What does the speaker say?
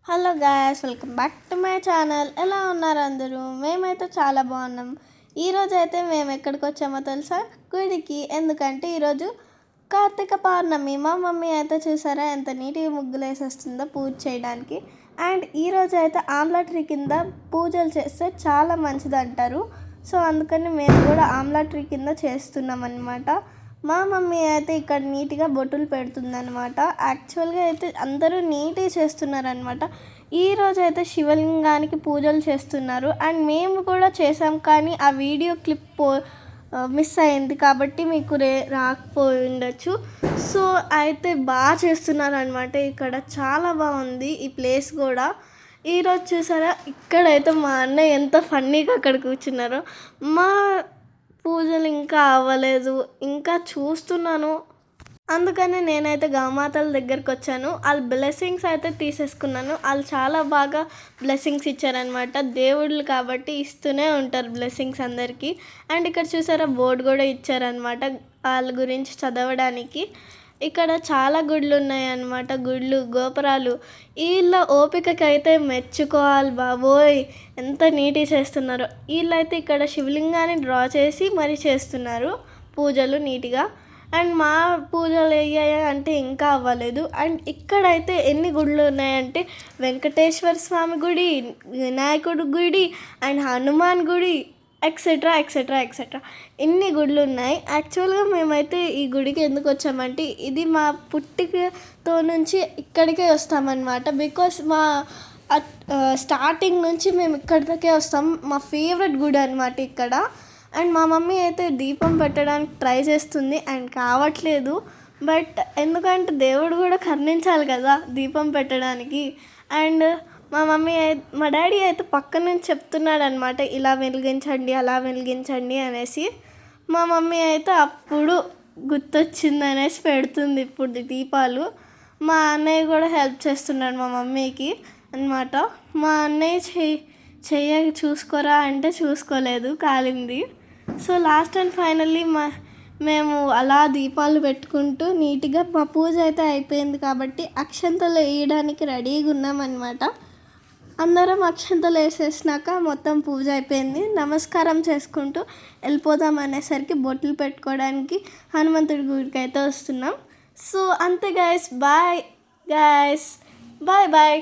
Hello guys, welcome back to my channel. ఎలా ఉన్నారు అందరూ? మేమైతే చాలా బాగున్నాం. ఈరోజు అయితే మేము ఎక్కడికి వచ్చామో తెలుసా? గుడికి. ఎందుకంటే ఈరోజు కార్తీక పౌర్ణమి. మా మమ్మీ అయితే చూసారా ఎంత నీట్గా ముగ్గులు వేసేస్తుందో పూజ చేయడానికి. అండ్ ఈరోజు అయితే ఆమ్లా ట్రీ కింద పూజలు చేస్తే చాలా మంచిది అంటారు. సో అందుకని మేము కూడా ఆమ్లా ట్రీ కింద చేస్తున్నాం అన్నమాట. మా మమ్మీ అయితే ఇక్కడ నీట్గా బొట్టులు పెడుతుందనమాట. యాక్చువల్గా అయితే అందరూ నీట్గా చేస్తున్నారనమాట. ఈరోజు అయితే శివలింగానికి పూజలు చేస్తున్నారు. అండ్ మేము కూడా చేసాం, కానీ ఆ వీడియో క్లిప్ మిస్ అయింది కాబట్టి మీకు రాకపోయి ఉండొచ్చు. సో అయితే బాగా చేస్తున్నారు అనమాట. ఇక్కడ చాలా బాగుంది ఈ ప్లేస్ కూడా. ఈరోజు చూసారా, ఇక్కడైతే మా అన్నయ్య ఎంత ఫన్నీగా అక్కడ కూర్చున్నారో. మా పూజలు ఇంకా అవ్వలేదు, ఇంకా చూస్తున్నాను. అందుకని నేనైతే గౌమాతల దగ్గరికి వచ్చాను. వాళ్ళ బ్లెస్సింగ్స్ అయితే తీసేసుకున్నాను. వాళ్ళు చాలా బాగా బ్లెస్సింగ్స్ ఇచ్చారనమాట. దేవుళ్ళు కాబట్టి ఇస్తూనే ఉంటారు బ్లెస్సింగ్స్ అందరికీ. అండ్ ఇక్కడ చూసారా, బోర్డు కూడా ఇచ్చారనమాట వాళ్ళ గురించి చదవడానికి. ఇక్కడ చాలా గుళ్ళు ఉన్నాయన్నమాట. గుళ్ళు, గోపురాలు. వీళ్ళ ఓపికకైతే మెచ్చుకోవాలి బాబోయ్, ఎంత నీట్గా చేస్తున్నారు. వీళ్ళైతే ఇక్కడ శివలింగాన్ని డ్రా చేసి మరీ చేస్తున్నారు పూజలు నీట్గా. అండ్ మా పూజలు అయ్యాయి అంటే ఇంకా అవ్వలేదు. అండ్ ఇక్కడైతే ఎన్ని గుళ్ళు ఉన్నాయంటే వెంకటేశ్వర స్వామి గుడి, వినాయకుడి గుడి అండ్ హనుమాన్ గుడి, ఎక్సెట్రా ఎక్సెట్రా ఎక్సెట్రా ఇన్ని గుళ్ళు ఉన్నాయి. యాక్చువల్గా మేమైతే ఈ గుడికి ఎందుకు వచ్చామంటే, ఇది మా పుట్టికతో నుంచి ఇక్కడికే వస్తామన్నమాట. బికాస్ మా స్టార్టింగ్ నుంచి మేము ఇక్కడికే వస్తాం. మా ఫేవరెట్ గుడి అనమాట ఇక్కడ. అండ్ మా మమ్మీ అయితే దీపం పెట్టడానికి ట్రై చేస్తుంది అండ్ కావట్లేదు. బట్ ఎందుకంటే దేవుడు కూడా కరుణించాలి కదా దీపం పెట్టడానికి. అండ్ మా డాడీ అయితే పక్క నుంచి చెప్తున్నాడు అనమాట, ఇలా వెలిగించండి అలా వెలిగించండి అనేసి. మా మమ్మీ అయితే అప్పుడు గుర్తొచ్చింది అనేసి పెడుతుంది ఇప్పుడు దీపాలు. మా అన్నయ్య కూడా హెల్ప్ చేస్తున్నాడు మా మమ్మీకి అనమాట. మా అన్నయ్య చెయ్య చూసుకోరా అంటే చూసుకోలేదు, కాలింది. సో లాస్ట్ అండ్ ఫైనల్లీ మేము అలా దీపాలు పెట్టుకుంటూ నీట్గా మా పూజ అయితే అయిపోయింది కాబట్టి అక్షంతలు వేయడానికి రెడీగా ఉన్నామన్నమాట. అందరం అక్షంతలు వేసేసినాక మొత్తం పూజ అయిపోయింది. నమస్కారం చేసుకుంటూ వెళ్ళిపోదాం అనేసరికి బొట్లు పెట్టుకోవడానికి హనుమంతుడి గుడికి అయితే వస్తున్నాం. సో అంతే guys, bye guys, bye bye.